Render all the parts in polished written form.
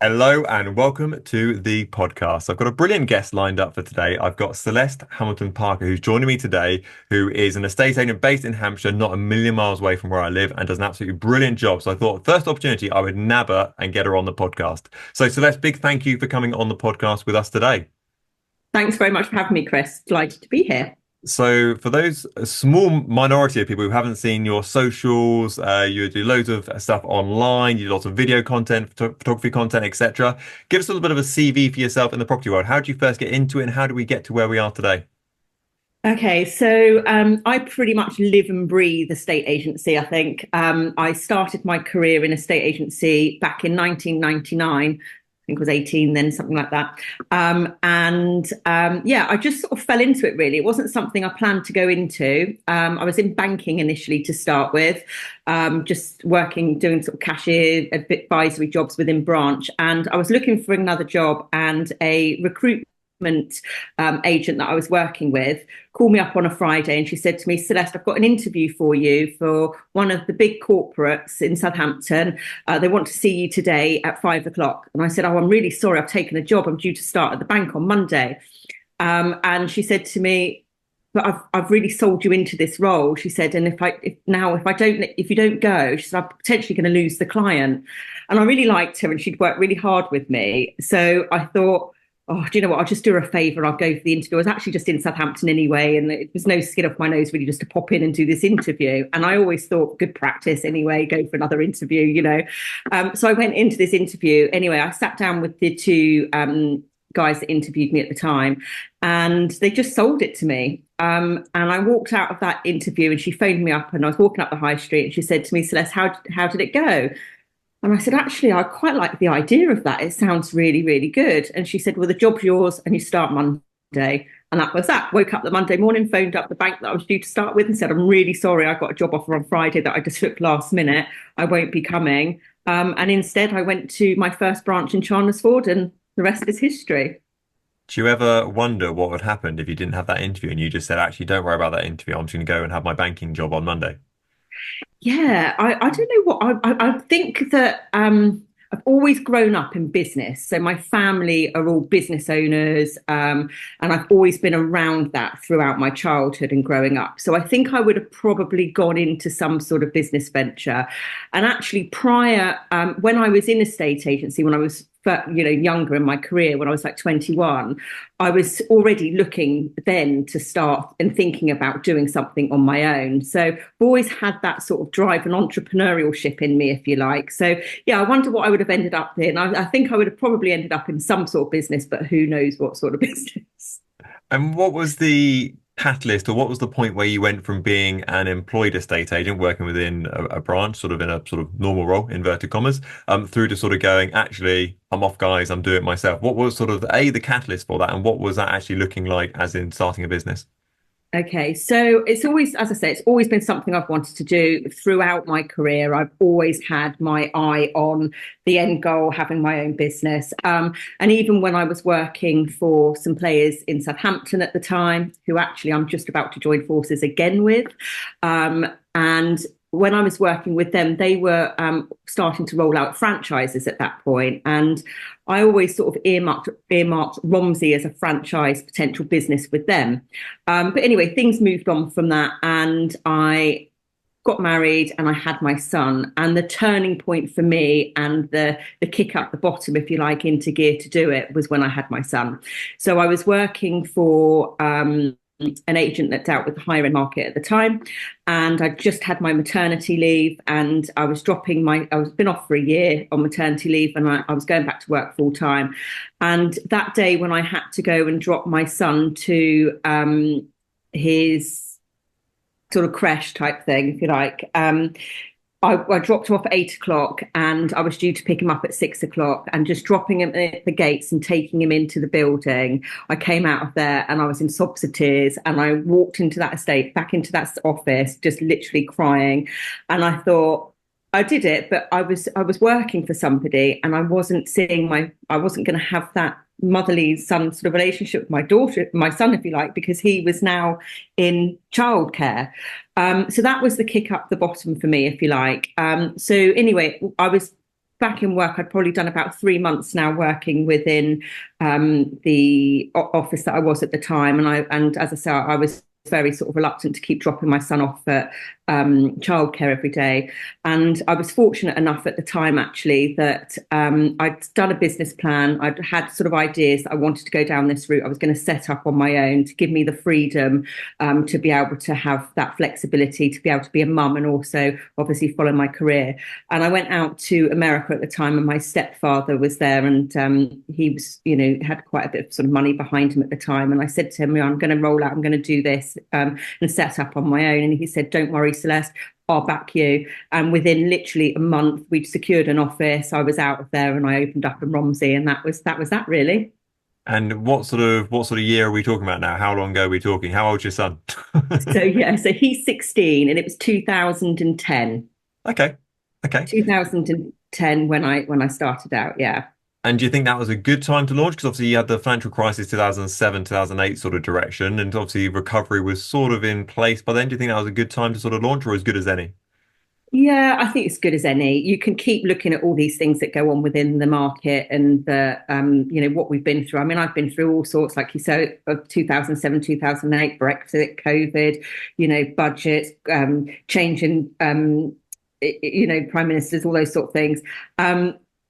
Hello and welcome to the podcast. I've got a brilliant guest lined up for today. I've got Celeste Hamilton Parker, who's joining me today, who is an estate agent based in Hampshire, not a million miles away from where I live, and does an absolutely brilliant job. So I thought, first opportunity, I would nab her and get her on the podcast. So, Celeste, big thank you for coming on the podcast with us today. Thanks very much for having me, Chris. Delighted to be here. So, for those a small minority of people who haven't seen your socials, you do loads of stuff online, you do lots of video content, photography content, etc. Give us a little bit of a CV for yourself in the property world. How did you first get into it, and how do we get to where we are today? Okay, so I pretty much live and breathe estate agency, I think. I started my career in estate agency back in 1999. I think I was 18 then, something like that. Yeah, I just sort of fell into it really. It wasn't something I planned to go into. I was in banking initially to start with, just working, doing sort of cashier advisory jobs within branch. And I was looking for another job, and a recruitment agent that I was working with called me up on a Friday, and she said to me, Celeste, I've got an interview for you for one of the big corporates in Southampton. They want to see you today at 5 o'clock. And I said, oh, I'm really sorry, I've taken a job. I'm due to start at the bank on Monday. And she said to me, but I've really sold you into this role. She said, and if you don't go, she said, I'm potentially going to lose the client. And I really liked her, and she'd worked really hard with me. So I thought, oh, do you know what? I'll just do her a favour and I'll go for the interview. I was actually just in Southampton anyway, and it was no skin off my nose really just to pop in and do this interview. And I always thought, good practice anyway, go for another interview. So I went into this interview. Anyway, I sat down with the two guys that interviewed me at the time, and they just sold it to me. And I walked out of that interview, and she phoned me up, and I was walking up the high street, and she said to me, Celeste, how did it go? And I said, actually, I quite like the idea of that. It sounds really, really good. And she said, well, the job's yours and you start Monday. And that was that. Woke up the Monday morning, phoned up the bank that I was due to start with and said, I'm really sorry. I got a job offer on Friday that I just took last minute. I won't be coming. And instead, I went to my first branch in Chandlersford, and the rest is history. Do you ever wonder what would happen if you didn't have that interview and you just said, actually, don't worry about that interview. I'm just going to go and have my banking job on Monday? Yeah, I don't know what I think that I've always grown up in business. So my family are all business owners, and I've always been around that throughout my childhood and growing up. So I think I would have probably gone into some sort of business venture. And actually, prior, when I was in a state agency, when I was younger in my career, when I was like 21, I was already looking then to start and thinking about doing something on my own. So I've always had that sort of drive and entrepreneurship in me, if you like. So yeah, I wonder what I would have ended up in. I think I would have probably ended up in some sort of business, but who knows what sort of business. And what was the catalyst, or what was the point where you went from being an employed estate agent working within a branch, sort of in a sort of normal role, inverted commas, through to sort of going, actually, I'm off, guys, I'm doing it myself? What was sort of the catalyst for that, and what was that actually looking like as in starting a business? Okay, so it's always, as I say, it's always been something I've wanted to do throughout my career. I've always had my eye on the end goal, having my own business. And even when I was working for some players in Southampton at the time, who actually I'm just about to join forces again with, and when I was working with them, they were starting to roll out franchises at that point, and I always sort of earmarked Romsey as a franchise potential business with them. But anyway, things moved on from that, and I got married and I had my son. And the turning point for me and the kick up the bottom, if you like, into gear to do it was when I had my son. So I was working for an agent that dealt with the higher end market at the time. And I just had my maternity leave, and I was been off for a year on maternity leave, and I was going back to work full time. And that day when I had to go and drop my son to his sort of crash type thing, if you like, I dropped him off at 8 o'clock, and I was due to pick him up at 6 o'clock, and just dropping him at the gates and taking him into the building. I came out of there and I was in sobs of tears, and I walked into that estate, back into that office, just literally crying. And I thought, I did it, but I was working for somebody, and I wasn't I wasn't going to have that motherly son sort of relationship with my son, if you like, because he was now in childcare. So that was the kick up the bottom for me, if you like. So anyway, I was back in work. I'd probably done about 3 months now working within the office that I was at the time, and as I say, I was very sort of reluctant to keep dropping my son off at childcare every day. And I was fortunate enough at the time, actually, that I'd done a business plan. I'd had sort of ideas that I wanted to go down this route. I was going to set up on my own to give me the freedom to be able to have that flexibility, to be able to be a mum and also obviously follow my career. And I went out to America at the time, and my stepfather was there, and he was, had quite a bit of sort of money behind him at the time. And I said to him, I'm going to roll out, I'm going to do this and set up on my own. And he said, don't worry, Celeste, I'll back you. And within literally a month, we'd secured an office. I was out of there and I opened up in Romsey, and that was that really. And what sort of year are we talking about now? How long ago are we talking? How old's your son? So he's 16, and it was 2010. Okay. Okay. 2010 when I started out, yeah. And do you think that was a good time to launch? Because obviously you had the financial crisis 2007, 2008 sort of direction, and obviously recovery was sort of in place by then. Do you think that was a good time to sort of launch, or as good as any? Yeah, I think it's good as any. You can keep looking at all these things that go on within the market and what we've been through. I mean, I've been through all sorts, like you said, of 2007, 2008, Brexit, COVID, budgets, changing, prime ministers, all those sort of things.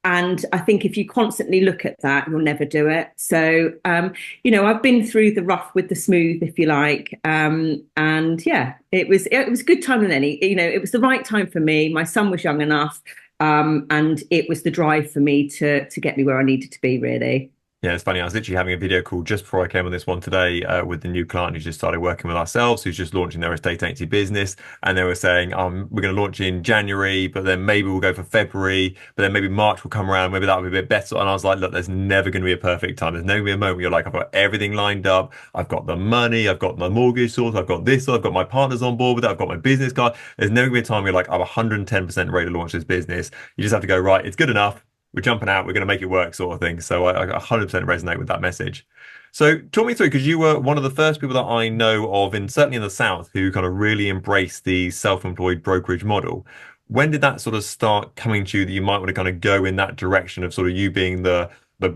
And I think if you constantly look at that, you'll never do it. So, I've been through the rough with the smooth, if you like. And yeah, it was a good time than any. It was the right time for me. My son was young enough, and it was the drive for me to get me where I needed to be, really. Yeah, it's funny. I was literally having a video call just before I came on this one today with the new client who just started working with ourselves, who's just launching their estate agency business. And they were saying, we're going to launch in January, but then maybe we'll go for February, but then maybe March will come around. Maybe that'll be a bit better. And I was like, look, there's never going to be a perfect time. There's never going to be a moment where you're like, I've got everything lined up. I've got the money. I've got my mortgage source. I've got this. I've got my partners on board with it. I've got my business card. There's never going to be a time where you're like, I'm 110% ready to launch this business. You just have to go, right, it's good enough. We're jumping out, we're going to make it work sort of thing. So I 100% resonate with that message. So talk me through, because you were one of the first people that I know of, certainly in the South, who kind of really embraced the self-employed brokerage model. When did that sort of start coming to you that you might want to kind of go in that direction of sort of you being the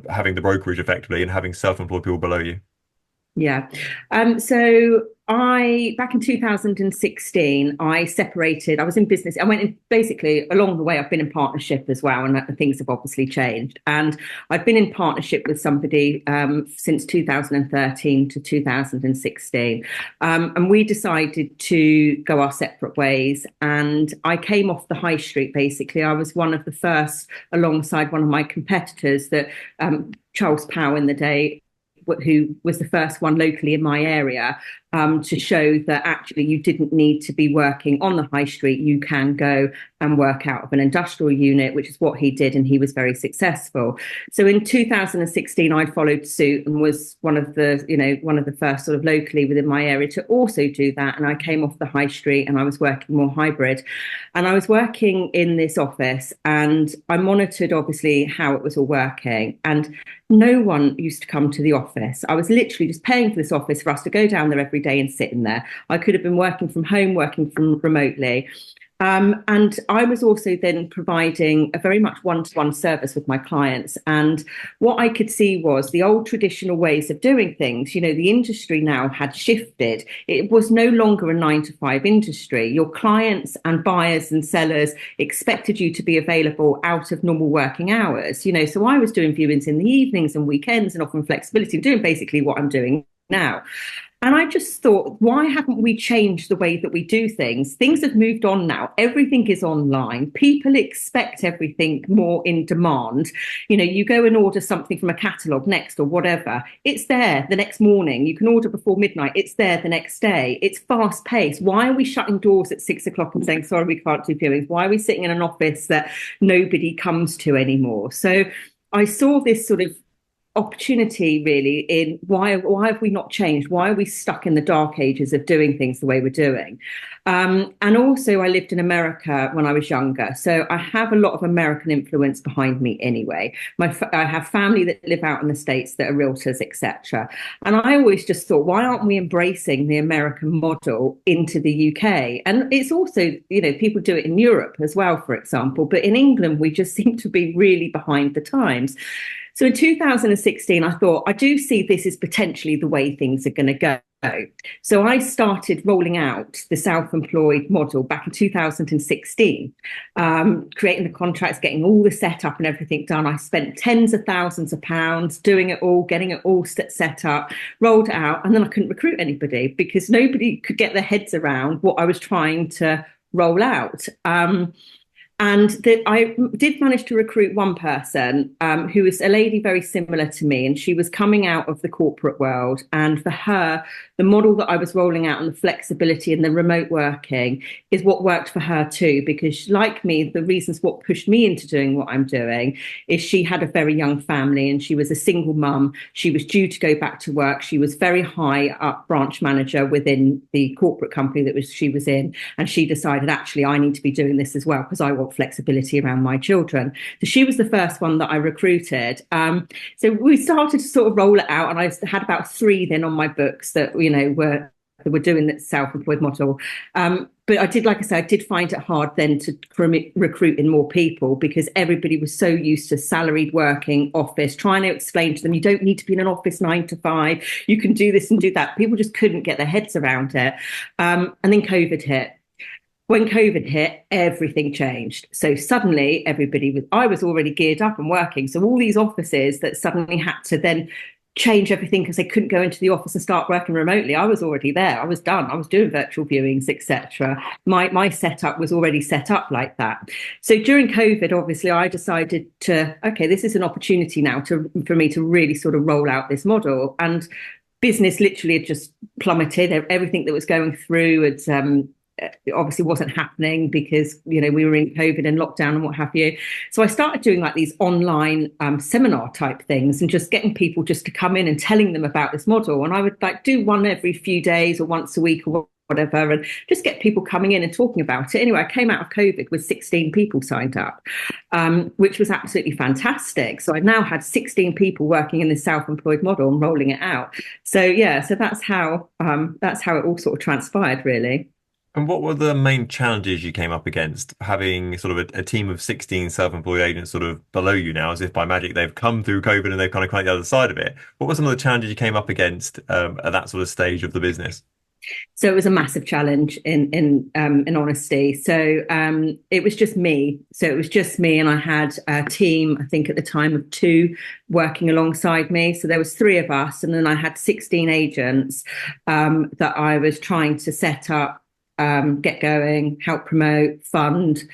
having the brokerage effectively and having self-employed people below you? Yeah. So back in 2016, I separated. I was in business. I went in basically along the way. I've been in partnership as well, and things have obviously changed. And I've been in partnership with somebody since 2013 to 2016. And we decided to go our separate ways. And I came off the high street, basically. I was one of the first, alongside one of my competitors, that Charles Powell in the day, who was the first one locally in my area, to show that actually you didn't need to be working on the high street. You can go and work out of an industrial unit, which is what he did, and he was very successful. So in 2016, I followed suit and was one of the first sort of locally within my area to also do that. And I came off the high street and I was working more hybrid. And I was working in this office, and I monitored obviously how it was all working. And no one used to come to the office. I was literally just paying for this office for us to go down there every day and sit in there. I could have been working from home, working from remotely. And I was also then providing a very much one-to-one service with my clients. And what I could see was the old traditional ways of doing things. The industry now had shifted. It was no longer a 9 to 5 industry. Your clients and buyers and sellers expected you to be available out of normal working hours. So I was doing viewings in the evenings and weekends and offering flexibility, doing basically what I'm doing now. And I just thought, why haven't we changed the way that we do things? Things have moved on now. Everything is online. People expect everything more in demand. You go and order something from a catalogue Next or whatever. It's there the next morning. You can order before midnight. It's there the next day. It's fast paced. Why are we shutting doors at 6 o'clock and saying, sorry, we can't do viewings? Why are we sitting in an office that nobody comes to anymore? So I saw this sort of opportunity really in why have we not changed? Why are we stuck in the dark ages of doing things the way we're doing? And also, I lived in America when I was younger, so I have a lot of American influence behind me anyway. I have family that live out in the States that are realtors, etc. And I always just thought, why aren't we embracing the American model into the UK? And it's also, people do it in Europe as well, for example, but in England, we just seem to be really behind the times. So in 2016, I thought, I do see this as potentially the way things are going to go. So I started rolling out the self-employed model back in 2016, creating the contracts, getting all the setup and everything done. I spent tens of thousands of pounds doing it all, getting it all set up, rolled it out, and then I couldn't recruit anybody because nobody could get their heads around what I was trying to roll out. And that I did manage to recruit one person who was a lady very similar to me, and she was coming out of the corporate world. And for her, the model that I was rolling out and the flexibility and the remote working is what worked for her too, because like me, the reasons what pushed me into doing what I'm doing is she had a very young family and she was a single mum. She was due to go back to work. She was very high up branch manager within the corporate company that she was in. And she decided, actually, I need to be doing this as well because I want flexibility around my children. So she was the first one that I recruited. So we started to sort of roll it out, and I had about 3 then on my books that were doing the self-employed model. But I did, like I said, I did find it hard then to recruit in more people because everybody was so used to salaried working office, trying to explain to them, you don't need to be in an office 9 to 5. You can do this and do that. People just couldn't get their heads around it. And then COVID hit. When COVID hit, everything changed. So suddenly I was already geared up and working. So all these offices that suddenly had to then change everything because they couldn't go into the office and start working remotely. I was already there. I was done. I was doing virtual viewings, etc. My setup was already set up like that. So during COVID, obviously, I decided okay, this is an opportunity now for me to really sort of roll out this model. And business literally had just plummeted. Everything that was going through had it obviously wasn't happening because we were in COVID and lockdown and what have you. So I started doing like these online seminar type things and just getting people just to come in and telling them about this model. And I would like do one every few days or once a week or whatever, and just get people coming in and talking about it. Anyway, I came out of COVID with 16 people signed up, which was absolutely fantastic. So I now had 16 people working in this self-employed model and rolling it out. So yeah, so that's how it all sort of transpired, really. And what were the main challenges you came up against, having sort of a team of 16 self-employed agents sort of below you now, as if by magic they've come through COVID and they've kind of come out the other side of it? What were some of the challenges you came up against at that sort of stage of the business? So it was a massive challenge in honesty. So it was just me. So it was just me, and I had a team, I think at the time, of 2 working alongside me. So there was 3 of us, and then I had 16 agents that I was trying to set up, get going, help promote, fund,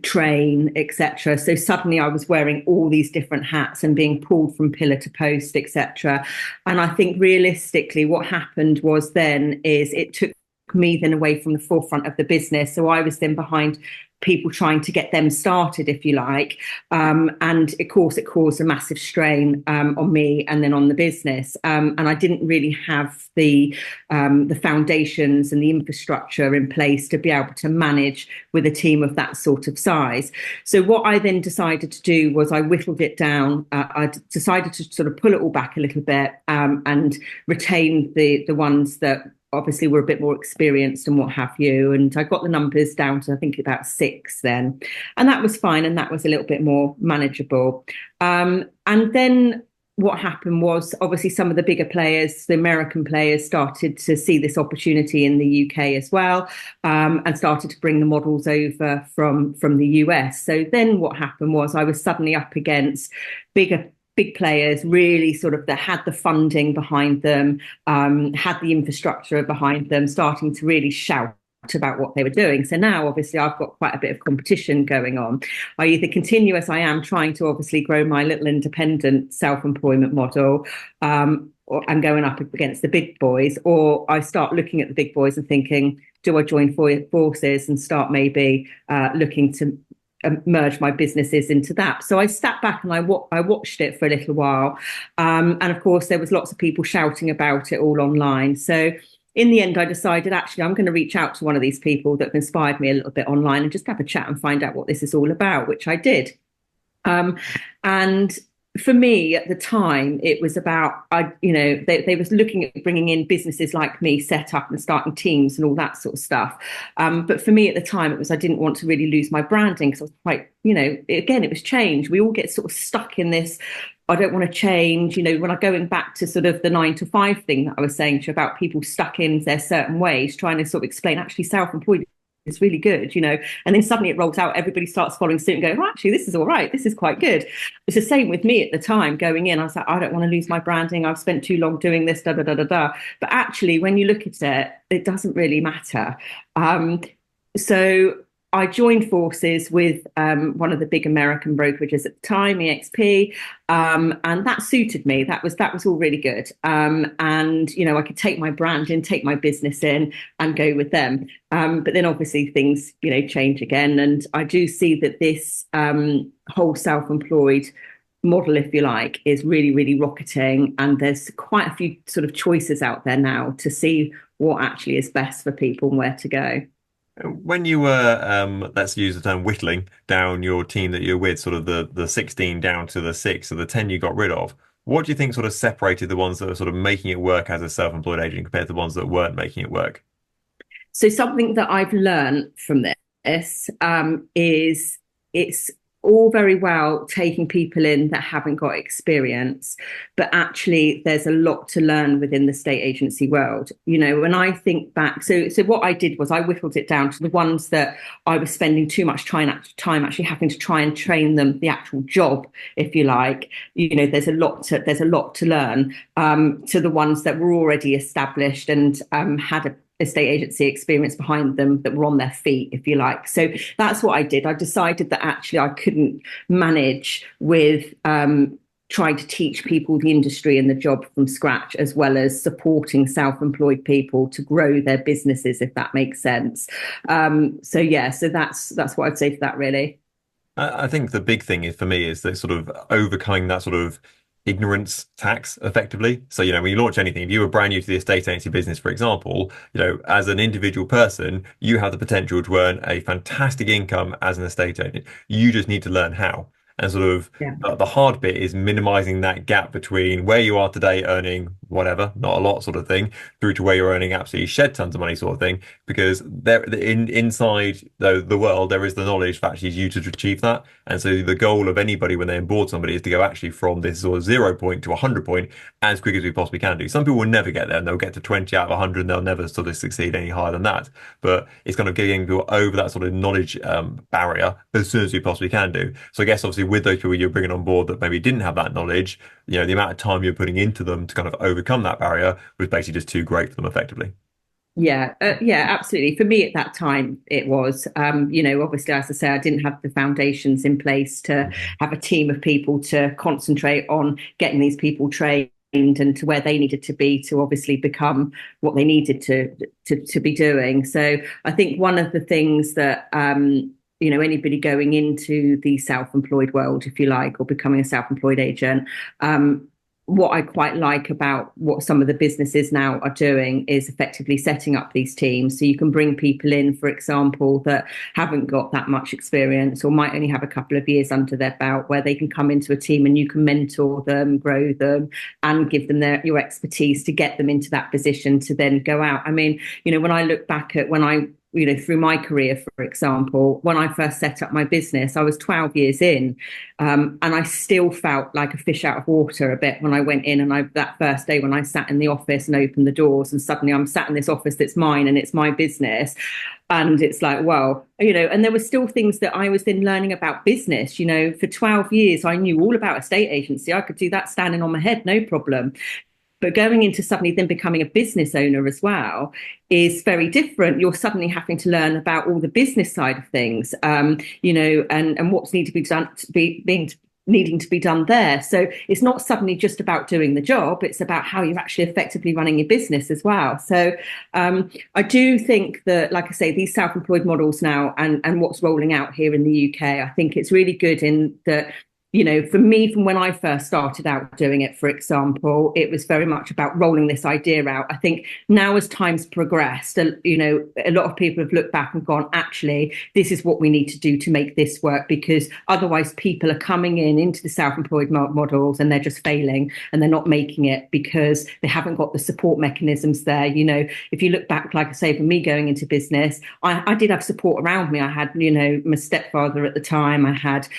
train, etc. So suddenly I was wearing all these different hats and being pulled from pillar to post, etc. And I think realistically what happened was then is it took me then away from the forefront of the business. So I was then behind people trying to get them started, if you like. And of course, it caused a massive strain on me and then on the business. And I didn't really have the foundations and the infrastructure in place to be able to manage with a team of that sort of size. So what I then decided to do was I whittled it down. I decided to sort of pull it all back a little bit and retain the ones that obviously were a bit more experienced and what have you. And I got the numbers down to, I think, about 6 then. And that was fine. And that was a little bit more manageable. And then what happened was obviously some of the bigger players, the American players, started to see this opportunity in the UK as well, and started to bring the models over from the US. So then what happened was I was suddenly up against big players, really sort of that had the funding behind them, had the infrastructure behind them, starting to really shout about what they were doing. So now obviously I've got quite a bit of competition going on. I either continue as I am, trying to obviously grow my little independent self-employment model, or I'm going up against the big boys, or I start looking at the big boys and thinking, do I join forces and start maybe looking to merge my businesses into that. So I sat back and I watched it for a little while. And of course, there was lots of people shouting about it all online. So in the end, I decided actually I'm going to reach out to one of these people that have inspired me a little bit online and just have a chat and find out what this is all about, which I did. And for me at the time, it was about, they was looking at bringing in businesses like me, set up and starting teams and all that sort of stuff. But for me at the time, it was, I didn't want to really lose my branding because I was quite, again, it was change. We all get sort of stuck in this. I don't want to change, when I'm going back to sort of the 9 to 5 thing that I was saying to you about people stuck in their certain ways, trying to sort of explain actually self-employed is really good, and then suddenly it rolls out, everybody starts following suit and going, oh, actually, this is all right. This is quite good. It's the same with me at the time going in. I was like, I don't want to lose my branding. I've spent too long doing this, da, da, da, da, da. But actually, when you look at it, it doesn't really matter. So I joined forces with one of the big American brokerages at the time, EXP, and that suited me. That was all really good. And I could take my brand in, take my business in, and go with them. But then obviously things change again, and I do see that this whole self-employed model, if you like, is really, really rocketing, and there's quite a few sort of choices out there now to see what actually is best for people and where to go. When you were, let's use the term whittling down your team that you're with, sort of the 16 down to the 6, so the 10 you got rid of, what do you think sort of separated the ones that were sort of making it work as a self-employed agent compared to the ones that weren't making it work? So something that I've learned from this is it's all very well taking people in that haven't got experience, but actually there's a lot to learn within the state agency world. When I think back, so what I did was I whittled it down to the ones that I was spending too much time actually having to try and train them the actual job, if you like. There's a lot to learn, to the ones that were already established and had a estate agency experience behind them that were on their feet, if you like. So that's what I did. I decided that actually I couldn't manage with trying to teach people the industry and the job from scratch, as well as supporting self-employed people to grow their businesses, if that makes sense. So that's what I'd say to that, really. I think the big thing is for me is that sort of overcoming that sort of ignorance tax effectively. So, when you launch anything, if you were brand new to the estate agency business, for example, as an individual person, you have the potential to earn a fantastic income as an estate agent. You just need to learn how. And sort of the hard bit is minimizing that gap between where you are today earning whatever, not a lot sort of thing, through to where you're earning absolutely shed tons of money sort of thing. Because inside the world, there is the knowledge for actually you to achieve that. And so the goal of anybody when they onboard somebody is to go actually from this sort of 0 point to 100 point as quick as we possibly can do. Some people will never get there, and they'll get to 20 out of 100 and they'll never sort of succeed any higher than that. But it's kind of getting people over that sort of knowledge barrier as soon as we possibly can do. So I guess obviously with those people you're bringing on board that maybe didn't have that knowledge, the amount of time you're putting into them to kind of overcome that barrier was basically just too great for them effectively. Yeah, absolutely. For me at that time, it was, obviously, as I say, I didn't have the foundations in place to have a team of people to concentrate on getting these people trained and to where they needed to be to obviously become what they needed to be doing. So I think one of the things that anybody going into the self-employed world, if you like, or becoming a self-employed agent, what I quite like about what some of the businesses now are doing is effectively setting up these teams. So you can bring people in, for example, that haven't got that much experience or might only have a couple of years under their belt, where they can come into a team and you can mentor them, grow them, and give them your expertise to get them into that position to then go out. I mean, when I look back at when I through my career, for example, when I first set up my business, I was 12 years in, and I still felt like a fish out of water a bit when I went in. And that first day when I sat in the office and opened the doors, and suddenly I'm sat in this office that's mine and it's my business. And it's like, well, and there were still things that I was then learning about business. For 12 years, I knew all about estate agency. I could do that standing on my head, no problem. But going into suddenly then becoming a business owner as well is very different. You're suddenly having to learn about all the business side of things, and what's need to be done needing to be done there. So it's not suddenly just about doing the job, it's about how you're actually effectively running your business as well. So I do think that, like I say, these self-employed models now and what's rolling out here in the UK, I think it's really good in that, you know, for me, from when I first started out doing it, for example, it was very much about rolling this idea out. I think now as time's progressed, you know, a lot of people have looked back and gone, actually, this is what we need to do to make this work, because otherwise people are coming into the self-employed models and they're just failing and they're not making it because they haven't got the support mechanisms there. You know, if you look back, like I say, for me going into business, I did have support around me. I had, you know, my stepfather at the time. I had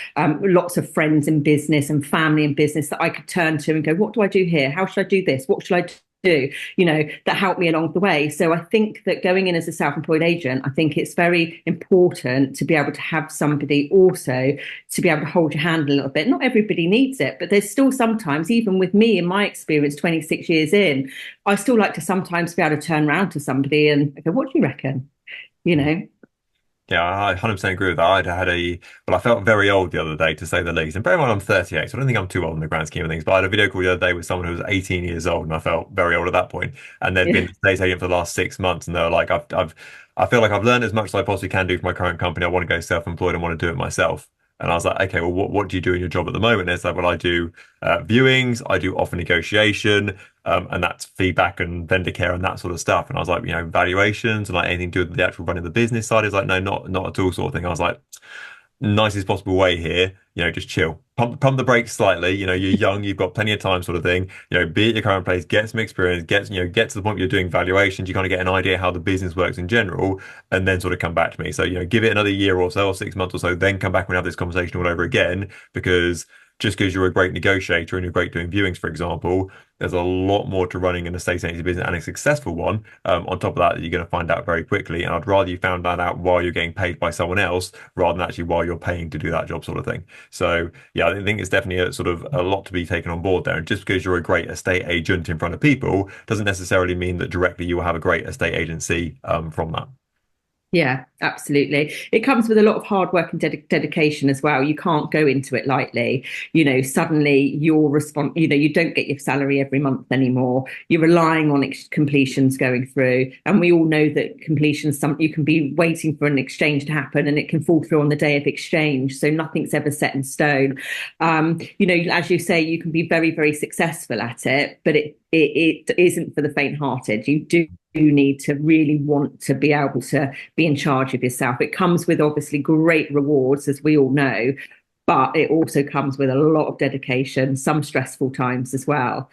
lots of friends in business and family in business that I could turn to and go, what do I do here? How should I do this? What should I do? You know, that helped me along the way. So I think that going in as a self-employed agent, I think it's very important to be able to have somebody also to be able to hold your hand a little bit. Not everybody needs it, but there's still sometimes, even with me in my experience, 26 years in, I still like to sometimes be able to turn around to somebody and go, what do you reckon? You know? Yeah, I 100% agree with that. I felt very old the other day, to say the least. And bear in mind, I'm 38, so I don't think I'm too old in the grand scheme of things. But I had a video call the other day with someone who was 18 years old, and I felt very old at that point. And they'd been Yeah. an estate agent for the last 6 months, and they were like, I feel like I've learned as much as I possibly can do for my current company. I want to go self-employed and want to do it myself. And I was like, okay, well, what do you do in your job at the moment? And it's like, well, I do viewings, I do offer negotiation, and that's feedback and vendor care and that sort of stuff. And I was like, you know, valuations and like anything to do with the actual running the business side is like, no, not at all, sort of thing. I was like, nicest possible way here, you know, just chill. Pump the brakes slightly. You know, you're young, you've got plenty of time, sort of thing. You know, be at your current place, get some experience, get to the point where you're doing valuations, you kind of get an idea how the business works in general, and then sort of come back to me. So, you know, give it another year or so, or 6 months or so, then come back and have this conversation all over again, because just because you're a great negotiator and you're great doing viewings, for example, there's a lot more to running an estate agency business, and a successful one. On top of that, you're going to find out very quickly. And I'd rather you found that out while you're getting paid by someone else rather than actually while you're paying to do that job, sort of thing. So yeah, I think it's definitely a sort of a lot to be taken on board there. And just because you're a great estate agent in front of people doesn't necessarily mean that directly you will have a great estate agency from that. Yeah, absolutely. It comes with a lot of hard work and dedication as well. You can't go into it lightly. You know, suddenly your response, you know, you don't get your salary every month anymore. You're relying on completions going through. And we all know that completions, you can be waiting for an exchange to happen and it can fall through on the day of exchange. So nothing's ever set in stone. You know, as you say, you can be very, very successful at it, but it isn't for the faint-hearted. You do need to really want to be able to be in charge of yourself. It comes with obviously great rewards, as we all know, but it also comes with a lot of dedication, some stressful times as well.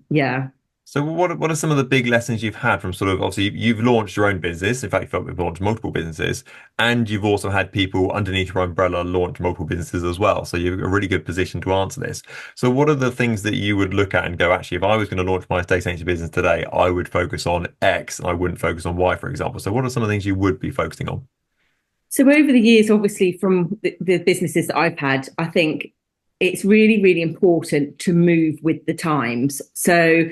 Yeah. So what are some of the big lessons you've had from sort of, obviously you've launched your own business. In fact, you've launched multiple businesses, and you've also had people underneath your umbrella launch multiple businesses as well. So you're in a really good position to answer this. So what are the things that you would look at and go, actually, if I was going to launch my estate agency business today, I would focus on X and I wouldn't focus on Y, for example. So what are some of the things you would be focusing on? So over the years, obviously, from the businesses that I've had, I think it's really, really important to move with the times. So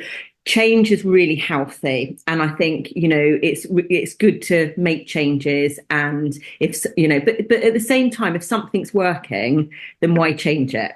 change is really healthy, and I think, you know, it's good to make changes, and if you know, but at the same time, if something's working, then why change it?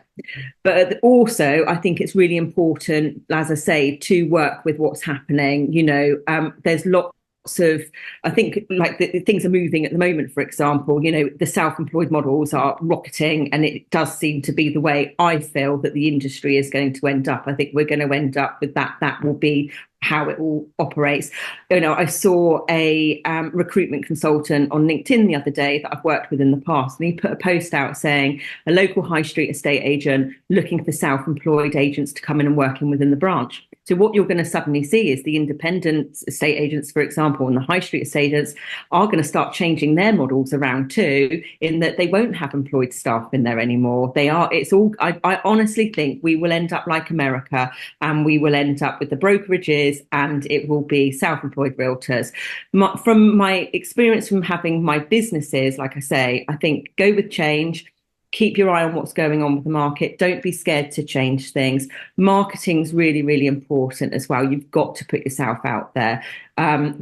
But also I think it's really important, as I say, to work with what's happening. You know, there's lots of, I think, like things are moving at the moment. For example, you know, the self-employed models are rocketing, and it does seem to be the way I feel that the industry is going to end up. I think we're going to end up with that will be how it all operates. You know, I saw a recruitment consultant on LinkedIn the other day that I've worked with in the past, and he put a post out saying a local high street estate agent looking for self-employed agents to come in and work in within the branch. So what you're going to suddenly see is the independent estate agents, for example, and the high street estate agents are going to start changing their models around too, in that they won't have employed staff in there anymore. I honestly think we will end up like America, and we will end up with the brokerages, and it will be self-employed realtors. From my experience from having my businesses, like I say, I think go with change. Keep your eye on what's going on with the market. Don't be scared to change things. Marketing's really, really important as well. You've got to put yourself out there.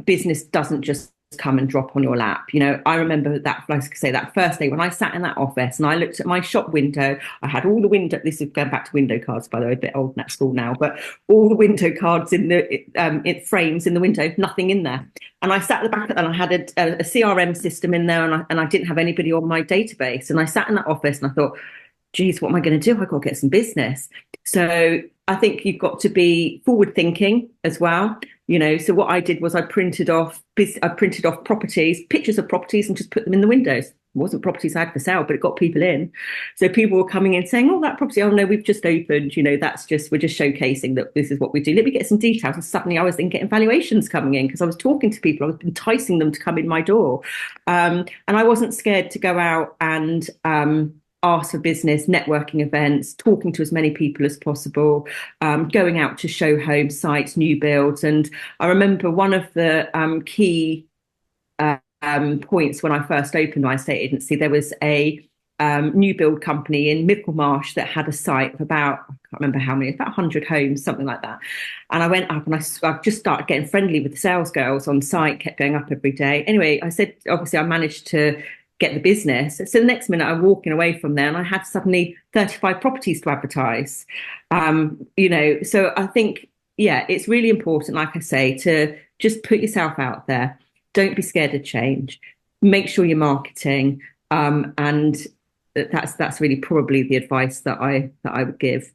Business doesn't just come and drop on your lap. I remember that, like I say, that first day when I sat in that office and I looked at my shop window. I had all the window. This is going back to window cards, by the way, a bit old and at school now, but all the window cards in the frames in the window, nothing in there. And I sat at the back and I had a CRM system in there, and I didn't have anybody on my database. And I sat in that office and I thought, geez, what am I going to do? I've got to get some business. So I think you've got to be forward thinking as well. So what I did was I printed off properties, pictures of properties, and just put them in the windows. It wasn't properties I had for sale, but it got people in. So people were coming in saying, "Oh, that property, oh no, we've just opened. We're just showcasing that this is what we do. Let me get some details." And suddenly I was then getting valuations coming in because I was talking to people. I was enticing them to come in my door. And I wasn't scared to go out and ask for business, networking events, talking to as many people as possible, going out to show home sites, new builds. And I remember one of the key points when I first opened my estate agency, there was a new build company in Micklemarsh that had a site of about, I can't remember how many, about 100 homes, something like that. And I went up and I just started getting friendly with the sales girls on site, kept going up every day. Anyway, I said, obviously I managed to get the business. So the next minute I'm walking away from there and I had suddenly 35 properties to advertise. So I think, it's really important, like I say, to just put yourself out there. Don't be scared of change. Make sure you're marketing. And that's really probably the advice that I would give.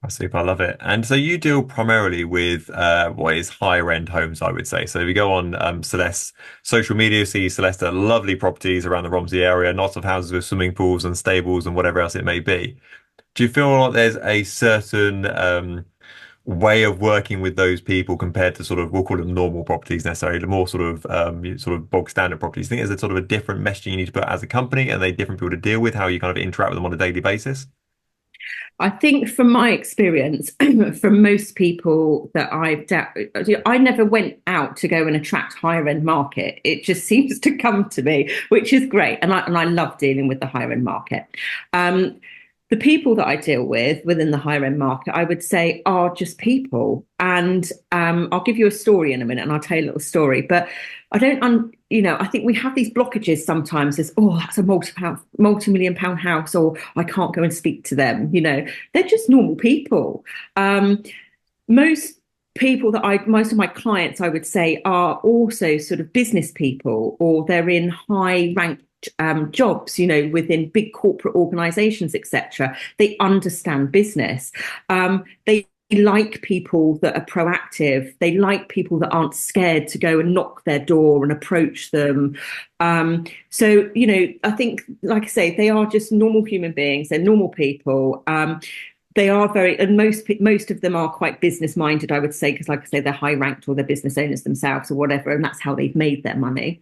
Super, I love it. And so you deal primarily with what is higher end homes, I would say. So if you go on Celeste's social media, you see Celeste at lovely properties around the Romsey area, lots of houses with swimming pools and stables and whatever else it may be. Do you feel like there's a certain way of working with those people compared to sort of, we'll call them normal properties necessarily, the more sort of bog standard properties? Do you think there's a sort of a different messaging you need to put as a company, and they different people to deal with, how you kind of interact with them on a daily basis? I think from my experience, from most people that I've dealt with, I never went out to go and attract higher end market. It just seems to come to me, which is great. And I love dealing with the higher end market. The people that I deal with within the higher end market, I would say, are just people. And I'll give you a story in a minute and I'll tell you a little story. But I don't, I think we have these blockages sometimes as, oh, that's a multi-million pound house, or I can't go and speak to them. They're just normal people. Most of my clients, I would say, are also sort of business people, or they're in high ranked jobs, within big corporate organizations, etc. They understand business. They like people that are proactive. They like people that aren't scared to go and knock their door and approach them. So, I think, like I say, they are just normal human beings. They're normal people. They are and most of them are quite business minded, I would say, because, like I say, they're high ranked or they're business owners themselves or whatever, and that's how they've made their money.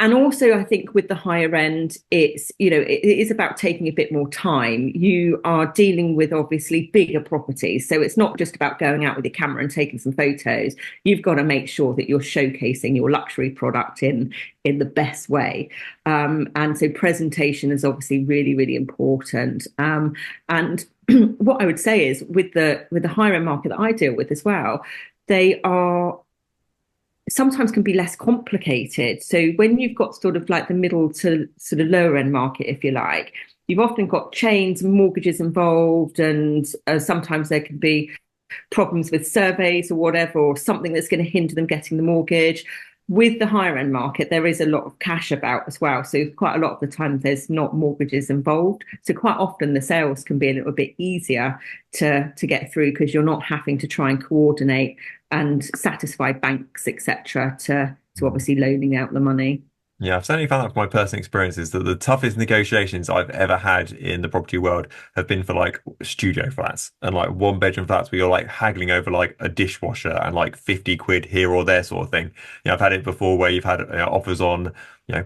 And also, I think with the higher end, it is about taking a bit more time. You are dealing with obviously bigger properties. So it's not just about going out with your camera and taking some photos. You've got to make sure that you're showcasing your luxury product in the best way. And so presentation is obviously really, really important. And what I would say is with the higher end market that I deal with as well, they are sometimes can be less complicated. So when you've got sort of like the middle to sort of lower end market, if you like, you've often got chains and mortgages involved, and sometimes there can be problems with surveys or whatever, or something that's going to hinder them getting the mortgage. With the higher end market, there is a lot of cash about as well. So quite a lot of the time there's not mortgages involved. So quite often the sales can be a little bit easier to get through, because you're not having to try and coordinate and satisfy banks, etc., to obviously loaning out the money. Yeah, I've certainly found that from my personal experiences that the toughest negotiations I've ever had in the property world have been for like studio flats and like one bedroom flats where you're like haggling over like a dishwasher and like 50 quid here or there sort of thing. I've had it before where you've had offers on,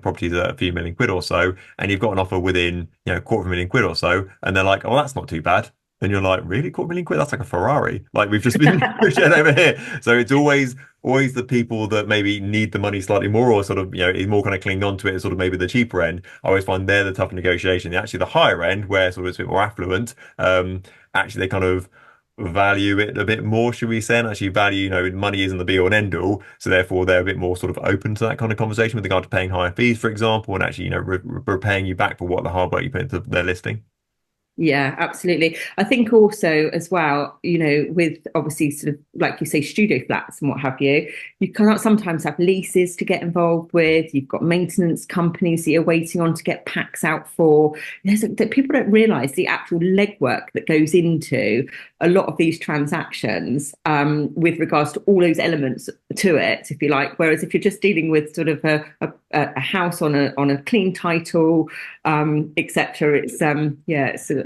properties at a few million quid or so, and you've got an offer within, £250,000 or so, and they're like, oh, that's not too bad. And you're like, really? £250,000? That's like a Ferrari. Like we've just been pushing over here. So it's always the people that maybe need the money slightly more, or sort of, more kind of cling on to it as sort of maybe the cheaper end. I always find they're the tough negotiation. Actually, the higher end, where sort of it's a bit more affluent, actually they kind of value it a bit more, should we say, and actually value, money isn't the be all and end all. So therefore, they're a bit more sort of open to that kind of conversation with regard to paying higher fees, for example, and actually, repaying you back for what the hard work you put into their listing. Yeah, absolutely. I think also as well, with obviously sort of like you say, studio flats and what have you, you cannot sometimes have leases to get involved with. You've got maintenance companies that you're waiting on to get packs out for. That people don't realise the actual legwork that goes into a lot of these transactions with regards to all those elements to it, if you like. Whereas if you're just dealing with sort of a house on a clean title, etc.,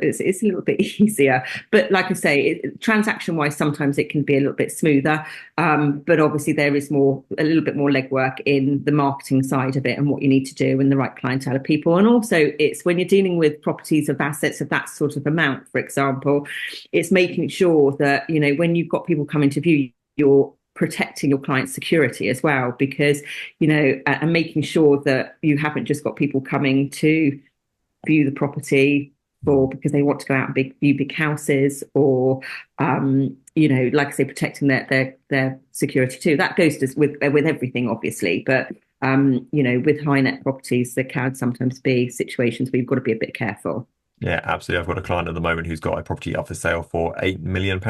it's a little bit easier. But like I say, transaction wise, sometimes it can be a little bit smoother. But obviously there is a little bit more legwork in the marketing side of it and what you need to do and the right clientele of people. And also it's when you're dealing with properties of assets of that sort of amount, for example, it's making sure that, when you've got people coming to view, you're protecting your client's security as well, because, and making sure that you haven't just got people coming to view the property because they want to go out and view big houses, or like I say, protecting their security too. That goes with everything, obviously, but with high net properties, there can sometimes be situations where you've got to be a bit careful. Yeah, absolutely. I've got a client at the moment who's got a property up for sale for £8 million,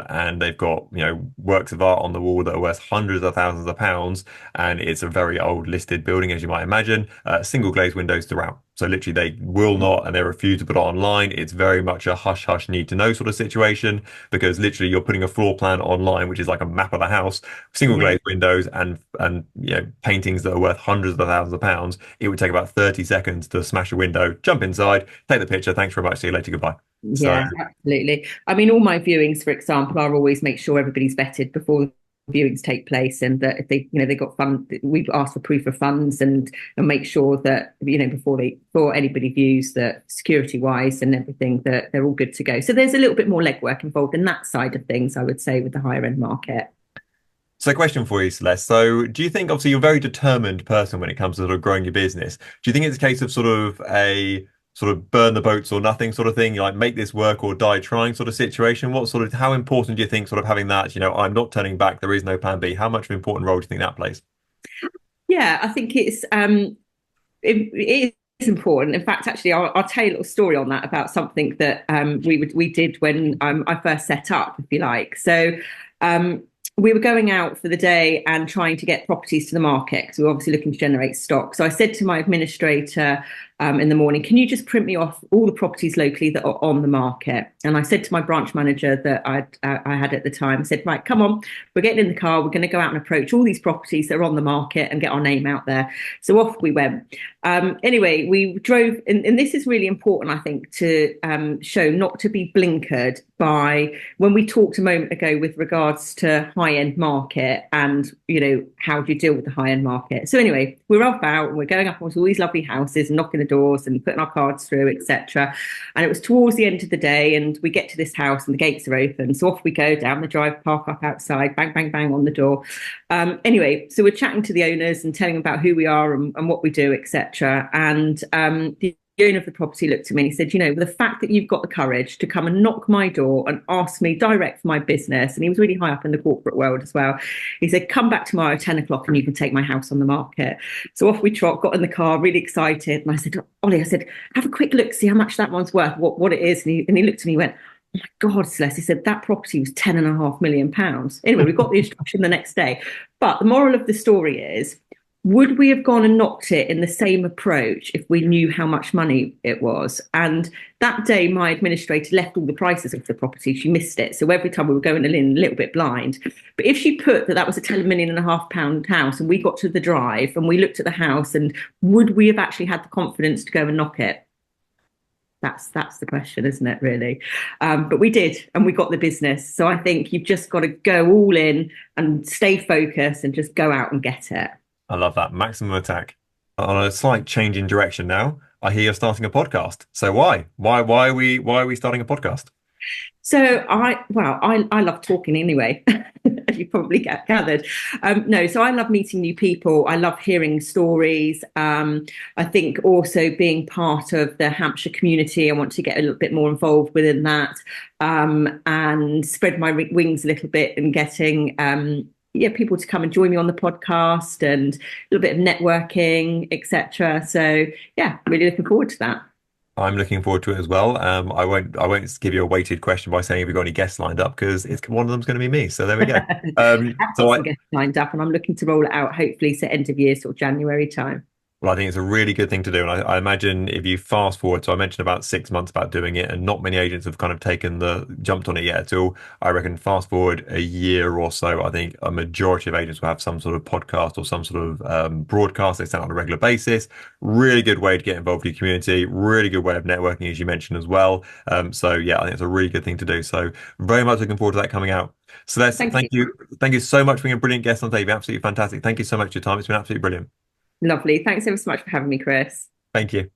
and they've got works of art on the wall that are worth hundreds of thousands of pounds, and it's a very old listed building, as you might imagine. Single glazed windows throughout. So literally, they will not, and they refuse to put it online. It's very much a hush hush, need to know sort of situation, because literally you're putting a floor plan online, which is like a map of the house, single Yeah. glazed windows, and paintings that are worth hundreds of thousands of pounds. It would take about 30 seconds to smash a window, jump inside, take the picture. Thanks very much. See you later. Goodbye. So Yeah, absolutely. I mean, all my viewings, for example, are always make sure everybody's vetted before viewings take place, and that if they got fund, we ask for proof of funds and make sure that before anybody views, that security wise and everything, that they're all good to go. So there's a little bit more legwork involved in that side of things, I would say, with the higher end market. So, question for you, Celeste. So, do you think, obviously, you're a very determined person when it comes to sort of growing your business? Do you think it's a case of sort of a sort of burn the boats or nothing sort of thing, like make this work or die trying sort of situation? How important do you think sort of having that, I'm not turning back, there is no plan B? How much of an important role do you think that plays? Yeah, I think it is important. In fact, actually, I'll tell you a little story on that about something that we did when I first set up, if you like. So. We were going out for the day and trying to get properties to the market because we were obviously looking to generate stock. So I said to my administrator in the morning, can you just print me off all the properties locally that are on the market? And I said to my branch manager that I had at the time, I said, right, come on, we're getting in the car. We're going to go out and approach all these properties that are on the market and get our name out there. So off we went. Anyway, we drove, and this is really important, I think, to show not to be blinkered by when we talked a moment ago with regards to high-end market and, how do you deal with the high-end market? So anyway, we're off out and we're going up onto all these lovely houses, knocking the doors and putting our cards through, etc. And it was towards the end of the day and we get to this house and the gates are open. So off we go down the drive, park up outside, bang, bang, bang on the door. Anyway, so we're chatting to the owners and telling them about who we are and what we do, etc. And the owner of the property looked at me and he said, the fact that you've got the courage to come and knock my door and ask me direct for my business, and he was really high up in the corporate world as well. He said, come back tomorrow at 10 o'clock and you can take my house on the market. So off we trot, got in the car, really excited. And I said, Ollie, have a quick look, see how much that one's worth, what it is. And he looked at me and went, oh my God, Celeste, he said, that property was £10.5 million. Anyway, we got the instruction the next day. But the moral of the story is, would we have gone and knocked it in the same approach if we knew how much money it was? And that day, my administrator left all the prices of the property. She missed it. So every time we were going in a little bit blind. But if she put that was a £10.5 million house and we got to the drive and we looked at the house, and would we have actually had the confidence to go and knock it? That's the question, isn't it, really? But we did, and we got the business. So I think you've just got to go all in and stay focused and just go out and get it. I love that. Maximum attack. On a slight change in direction now, I hear you're starting a podcast. So why? Why are we starting a podcast? So I love talking anyway, as you probably gathered. No, so I love meeting new people. I love hearing stories. I think also being part of the Hampshire community, I want to get a little bit more involved within that, and spread my wings a little bit and getting yeah, people to come and join me on the podcast and a little bit of networking, etc. So yeah, really looking forward to that. I'm looking forward to it as well. I won't give you a weighted question by saying have you got any guests lined up because it's one of them's going to be me. So there we go. I've got So some guests lined up, and I'm looking to roll it out hopefully to end of year, sort of January time. Well, I think it's a really good thing to do. And I imagine if you fast forward, so I mentioned about 6 months about doing it, and not many agents have kind of jumped on it yet at all. I reckon fast forward a year or so, I think a majority of agents will have some sort of podcast or some sort of broadcast they send on a regular basis. Really good way to get involved in your community, really good way of networking, as you mentioned as well. So yeah, I think it's a really good thing to do. So very much looking forward to that coming out. So that's Thank thank you. you. Thank you so much for being a brilliant guest on today. You've been absolutely fantastic. Thank you so much for your time. It's been absolutely brilliant. Lovely. Thanks ever so much for having me, Chris. Thank you.